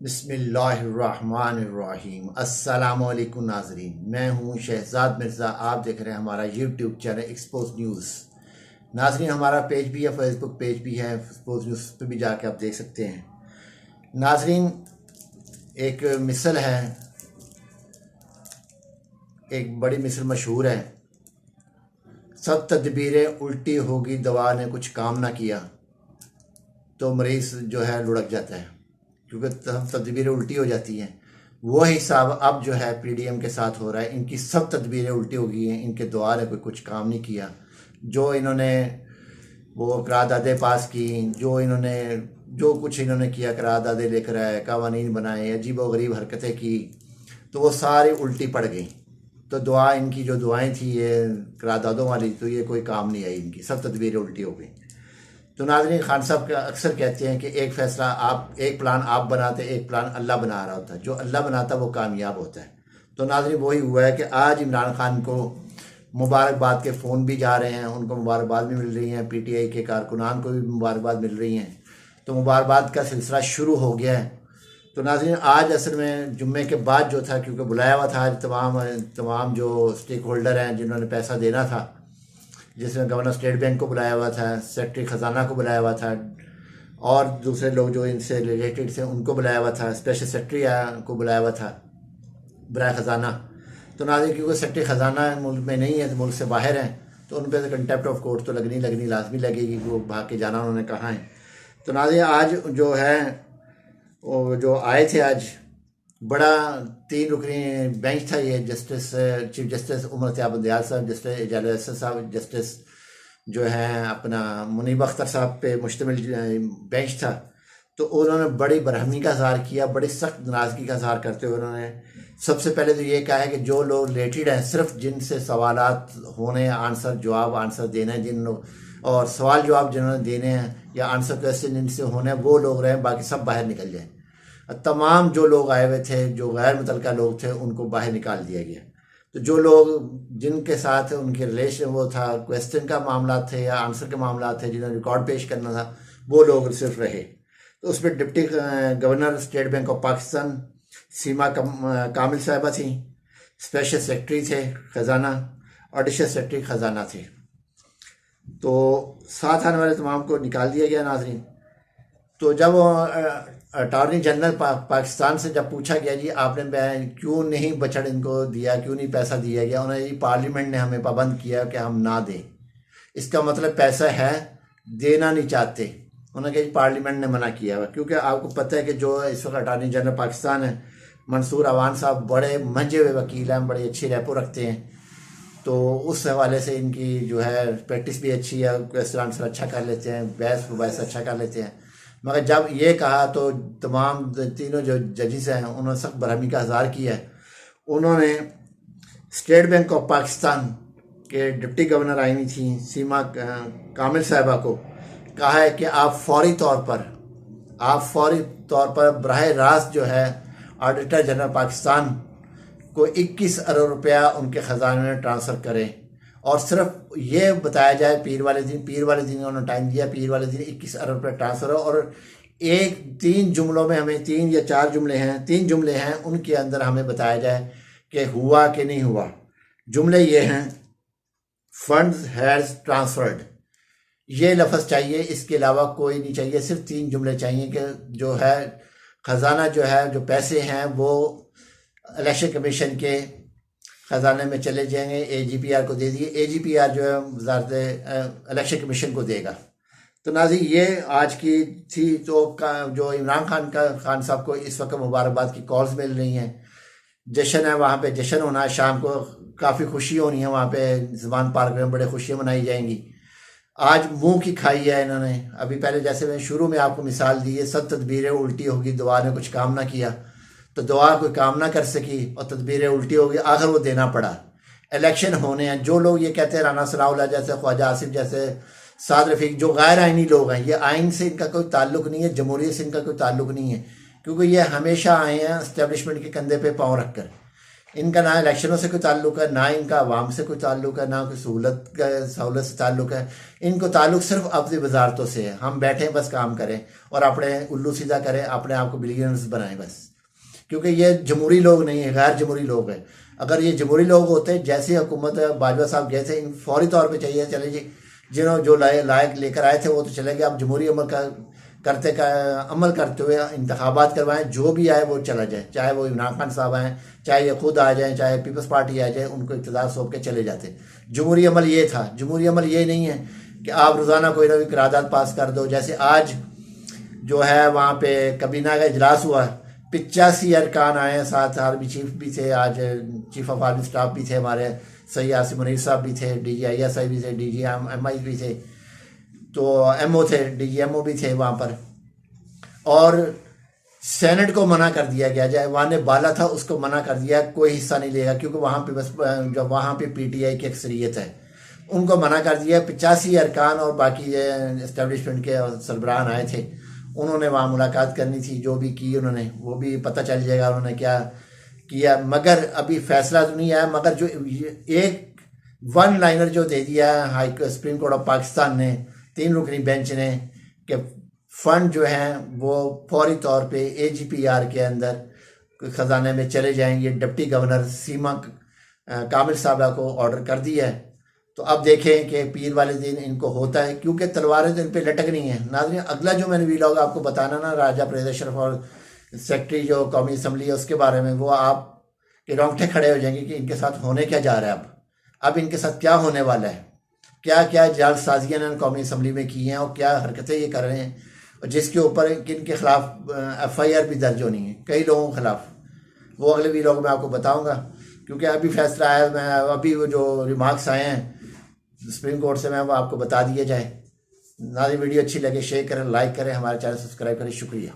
बिस्मिल्लाहिर्रहमानिर्रहीम। अस्सलामुअलैकुम नाजरीन, मैं हूं शहजाद मिर्ज़ा। आप देख रहे हैं हमारा यूट्यूब चैनल एक्सपोज न्यूज़। नाजरीन, हमारा पेज भी है, फेसबुक पेज भी है, एक्सपोज न्यूज़ पे भी जाके आप देख सकते हैं। नाजरीन, एक मिसल है, एक बड़ी मिसल मशहूर है। सब तदबीरें उल्टी होगी, दवा ने कुछ काम ना किया, तो मरीज़ जो है लुढ़क जाता है, क्योंकि सब तदबीरें उल्टी हो जाती हैं। वो हिसाब अब जो है पीडीएम के साथ हो रहा है। इनकी सब तदबीरें उल्टी हो गई हैं। इनके दुआ ने कोई कुछ काम नहीं किया। जो इन्होंने वो करारदादें पास की, जो कुछ इन्होंने किया, करारदादें लेकर आए, कानून बनाए, अजीबोगरीब हरकतें की, तो वो सारी उल्टी पड़ गई। तो दुआ, इनकी जो दुआएं थी ये करारदादों वाली, तो ये कोई काम नहीं आई। इनकी सब तदबीरें उल्टी हो गई। तो नाज़रीन, खान साहब अक्सर कहते हैं कि एक प्लान आप बनाते, एक प्लान अल्लाह बना रहा होता है। जो अल्लाह बनाता है वो कामयाब होता है। तो नाज़रीन, वही हुआ है कि आज इमरान खान को मुबारकबाद के फ़ोन भी जा रहे हैं, उनको मुबारकबाद भी मिल रही हैं, पीटीआई के कारकुनान को भी मुबारकबाद मिल रही हैं। तो मुबारकबाद का सिलसिला शुरू हो गया है। तो नाज़रीन, आज असल में जुम्मे के बाद जो था, क्योंकि बुलाया हुआ था आज तमाम जो स्टेक होल्डर हैं जिन्होंने पैसा देना था, जिसमें गवर्नर स्टेट बैंक को बुलाया हुआ था, सेक्रेटरी ख़जाना को बुलाया हुआ था, और दूसरे लोग जो इनसे रिलेटेड थे उनको बुलाया हुआ था, स्पेशल सेक्रेटरी को बुलाया हुआ था बराए ख़जाना। तो नाज़रीन, क्योंकि सेक्रेटरी ख़जाना मुल्क में नहीं है, तो मुल्क से बाहर हैं, तो उन पर कंटेम्प्ट ऑफ कोर्ट तो लगनी लाजमी लगेगी। वो भाग के जाना उन्होंने कहा है। तो नाज़रीन, आज जो है वो जो आए थे आज, बड़ा 3 रुकनी बेंच था ये। जस्टिस चीफ जस्टिस उमर त्याब बंदयाल साहब, जस्टिस एजाज अहसन साहब, जस्टिस जो है अपना मुनीब अख्तर साहब पे मुश्तमिल बेंच था। तो उन्होंने बड़ी बरहमी का इज़हार किया, बड़ी सख्त नाराज़गी का इज़हार करते हुए उन्होंने सबसे पहले तो ये कहा है कि जो लोग रिलेटेड हैं, सिर्फ जिनसे सवालात होने, आंसर देने हैं, जिन लोग और सवाल जवाब जिन्होंने देने हैं या आंसर क्वेश्चन जिनसे होने हैं, वो लोग रहें, बाकी सब बाहर निकल जाएं। तमाम जो लोग आए हुए थे, जो गैर मुतल्लिका लोग थे, उनको बाहर निकाल दिया गया। तो जो लोग जिनके साथ उनके रिलेशन वो था, क्वेश्चन का मामला थे या आंसर के मामला थे, जिन्होंने रिकॉर्ड पेश करना था, वो लोग सिर्फ रहे। तो उसमें deputy governor state bank of Pakistan Seema Kamil साहिबा थी, स्पेशल सेक्रेटरी थे ख़जाना, एडिशनल सेक्रेटरी ख़जाना थे। तो साथ आने वाले तमाम को निकाल दिया गया। नाजरीन, तो जब अटॉर्नी जनरल पाकिस्तान से जब पूछा गया, जी आपने क्यों नहीं बजट इनको दिया, क्यों नहीं पैसा दिया गया, उन्होंने जी पार्लियामेंट ने हमें पाबंद किया कि हम ना दें। इसका मतलब पैसा है, देना नहीं चाहते। उन्होंने कहा जी पार्लियामेंट ने मना किया हुआ। क्योंकि आपको पता है कि जो इस वक्त अटॉर्नी जनरल पाकिस्तान है, मंसूर अवान साहब, बड़े मंजे हुए वकील हैं, बड़ी अच्छी रेपो रखते हैं। तो उस हवाले से इनकी जो है प्रैक्टिस भी अच्छी है, क्वेश्चन आंसर अच्छा कर लेते हैं, बहस अच्छा कर लेते हैं। मगर जब ये कहा तो तमाम तीनों जो जजेस हैं उन्होंने सख्त बरहमी का इज़हार किया है। उन्होंने स्टेट बैंक ऑफ पाकिस्तान के डिप्टी गवर्नर आई हुई थी सीमा कामिल साहिबा को कहा है कि आप फौरी तौर पर बराह रास्त जो है ऑडिटर जनरल पाकिस्तान को 21 अरब रुपया उनके ख़जाने में ट्रांसफ़र करें, और सिर्फ ये बताया जाए पीर वाले दिन उन्होंने टाइम दिया, पीर वाले दिन 21 अरब रुपये ट्रांसफ़र हो। और 3 जुमलों में, हमें 3 या 4 जुमले हैं, उनके अंदर हमें बताया जाए कि हुआ कि नहीं हुआ। जुमले ये हैं, फंड्स हैज़ ट्रांसफर्ड, ये लफ्ज़ चाहिए, इसके अलावा कोई नहीं चाहिए। सिर्फ 3 जुमले चाहिए कि जो है ख़जाना जो है, जो पैसे हैं वो इलेक्शन कमीशन के ख़जाने में चले जाएंगे, एजीपीआर को दे दिए। एजीपीआर जो है वज़ारत इलेक्शन कमीशन को देगा। तो नाज़रीन, ये आज की थी। तो जो इमरान खान साहब को इस वक्त मुबारकबाद की कॉल्स मिल रही हैं, जश्न है, वहाँ पे जश्न होना है, शाम को काफ़ी खुशी होनी है वहाँ पे, ज़बान पार्क में बड़े खुशियाँ मनाई जाएंगी। आज मुंह की खाई है इन्होंने। अभी पहले जैसे मैं शुरू में आपको मिसाल दी है, सब तदबीरें उल्टी होगी, दुआ ने कुछ काम ना किया, तो दुआ कोई काम ना कर सकी और तदबीरें उल्टी हो गई, आखिर वो देना पड़ा। इलेक्शन होने हैं, जो लोग ये कहते हैं, राना सनाउल्लाह जैसे, ख्वाजा आसिफ जैसे, साद रफ़ीक, जो गैर आइनी लोग हैं, ये आइन से इनका कोई ताल्लुक नहीं है, जमहूरियत से इनका कोई ताल्लुक नहीं है, क्योंकि ये हमेशा आए हैं इस्टेब्लिशमेंट के कंधे पे पाँव रख कर। इनका ना इलेक्शनों से कोई ताल्लुक है, ना इनका आवाम से कोई ताल्लुक है, ना कोई सहूलत से ताल्लुक है। इनको ताल्लुक सिर्फ अपनी वजारतों से है। हम बैठे बस काम करें और अपने उल्लू सीधा करें, अपने आप को बिलियनर्स बनाएं बस। क्योंकि ये जमहूरी लोग नहीं है, गैर जमहूरी लोग हैं। अगर ये जमहूरी लोग होते, जैसी हुकूमत बाजवा साहब गए थे, इन फौरी तौर पे चाहिए चले जी, जिन्होंने जो लायक लेकर आए थे वो तो चले गए। अब जमहूरी अमल करते हुए इंतखाबात करवाएं, जो भी आए वो चला जाए, चाहे वो इमरान खान साहब आएँ, चाहे ये खुद आ जाएँ, चाहे पीपल्स पार्टी आ जाए, उनको इक़्तिदार सौंप के चले जाते। जमहूरी अमल ये था। जमहूरी अमल ये नहीं है कि आप रोज़ाना कोई ना कोई करारदाद पास कर दो। जैसे आज जो है वहाँ पे कबीना का इजलास हुआ, 85 अरकान आए, साथ आर्मी चीफ भी थे, आज चीफ ऑफ आर्मी स्टाफ भी थे हमारे, सैयद आसिम मुनीर साहब भी थे, DGISI भी थे, DGMI भी थे, तो MO थे, DGMO भी थे वहाँ पर। और सेनेट को मना कर दिया गया, चाहे वहाँ ने बाला था उसको मना कर दिया, कोई हिस्सा नहीं लेगा, क्योंकि वहाँ पे बस जो वहाँ पे PTI की अक्सरियत है, उनको मना कर दिया। 85 अरकान और बाकी इस्टेब्लिशमेंट के सरबराहान आए थे, उन्होंने वहाँ मुलाकात करनी थी, जो भी की उन्होंने वो भी पता चल जाएगा उन्होंने क्या किया। मगर अभी फैसला तो नहीं आया, मगर जो एक वन लाइनर जो दे दिया high supreme court of Pakistan ने, 3 रुकनी बेंच ने, कि फंड जो हैं वो फौरी तौर पे AGPR के अंदर ख़जाने में चले जाएंगे। डिप्टी गवर्नर सीमा कामिल साहबा को ऑर्डर कर दिया है। तो अब देखें कि पीर वाले दिन इनको होता है, क्योंकि तलवारें तो इन पर लटकनी है। नाज़रीन, अगला जो मैंने वीलॉग आपको बताना ना, राजा परेज अशरफ और सेक्रेटरी जो कौमी असम्बली है उसके बारे में, वो आप के रोंगटे खड़े हो जाएंगे कि इनके साथ होने क्या जा रहा है। अब इनके साथ क्या होने वाला है, क्या क्या जालसाजियाँ इन्होंने कौमी असम्बली में की हैं और क्या हरकतें ये कर रहे हैं, और जिसके ऊपर किन के खिलाफ FIR भी दर्ज होनी है, कई लोगों के खिलाफ। वो अगले वीलॉग में आपको बताऊँगा, क्योंकि अभी फैसला आया, मैं अभी वो जो रिमार्क्स आए हैं सुप्रीम कोर्ट से, मैं वो आपको बता दिया जाए। नाज़रीन, वीडियो अच्छी लगे शेयर करें, लाइक करें, हमारे चैनल सब्सक्राइब करें। शुक्रिया।